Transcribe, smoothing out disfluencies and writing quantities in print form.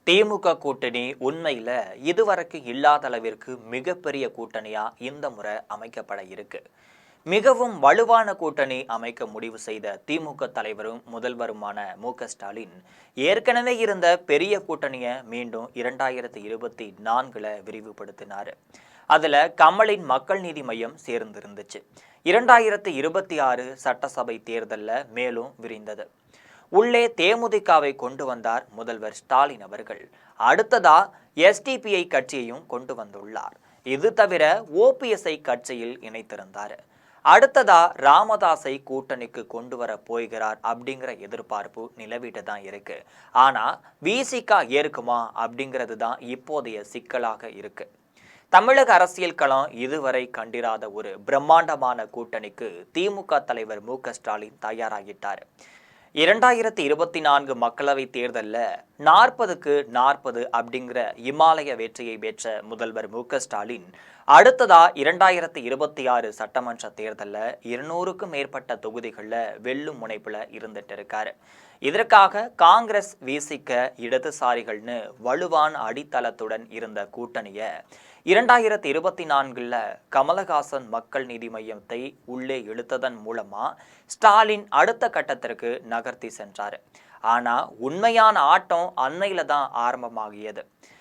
திமுக கூட்டணி உண்மையில இதுவரைக்கும் இல்லாத அளவிற்கு மிகப்பெரிய கூட்டணியா இந்த முறை அமைக்கப்பட இருக்கு. மிகவும் வலுவான கூட்டணி அமைக்க முடிவு செய்த திமுக தலைவரும் முதல்வருமான மு.க.ஸ்டாலின் ஏற்கனவே இருந்த பெரிய கூட்டணியை மீண்டும் 2024ல விரிவுபடுத்தினார். அதுல கமலின் மக்கள் நீதி மையம் சேர்ந்திருந்துச்சு. 2026 சட்டசபை தேர்தலில் மேலும் விரிந்தது. உள்ளே தேமுதிகவை கொண்டு வந்தார் முதல்வர் ஸ்டாலின் அவர்கள். அடுத்ததா எஸ்டிபிஐ கட்சியையும் கொண்டு வந்துள்ளார். இது தவிர ஓபிஎஸ்ஐ கட்சியில் இணைத்திருந்தார். அடுத்ததா ராமதாஸை கூட்டணிக்கு கொண்டு வர போகிறார் அப்படிங்கிற எதிர்பார்ப்பு நிலவிட்டு தான் இருக்கு. ஆனா விசிக ஏற்குமா அப்படிங்கிறது தான் இப்போதைய சிக்கலாக இருக்கு. தமிழக அரசியல் களம் இதுவரை கண்டிராத ஒரு பிரம்மாண்டமான கூட்டணிக்கு திமுக தலைவர் மு.க.ஸ்டாலின் தயாராகிட்டார். 2024 மக்களவை தேர்தலில் 40க்கு 40 அப்படிங்கிற இமாலய வெற்றியை பெற்ற முதல்வர் மு.க.ஸ்டாலின் அடுத்ததா 2026 சட்டமன்ற தேர்தலில் 200க்கும் மேற்பட்ட தொகுதிகளில் வெல்லும் முனைப்பில் இருந்துட்டு இருக்காரு. இதற்காக காங்கிரஸ் விசிக இடதுசாரிகள்னு வலுவான அடித்தளத்துடன் இருந்த கூட்டணியை 2024ல் கமலஹாசன் மக்கள் நீதி மையத்தை உள்ளே இழுத்ததன் மூலமா ஸ்டாலின் அடுத்த கட்டத்திற்கு நகர்த்தி சென்றார். ஆனா உண்மையான ஆட்டம் அன்னையில தான் ஆரம்பமாகியது.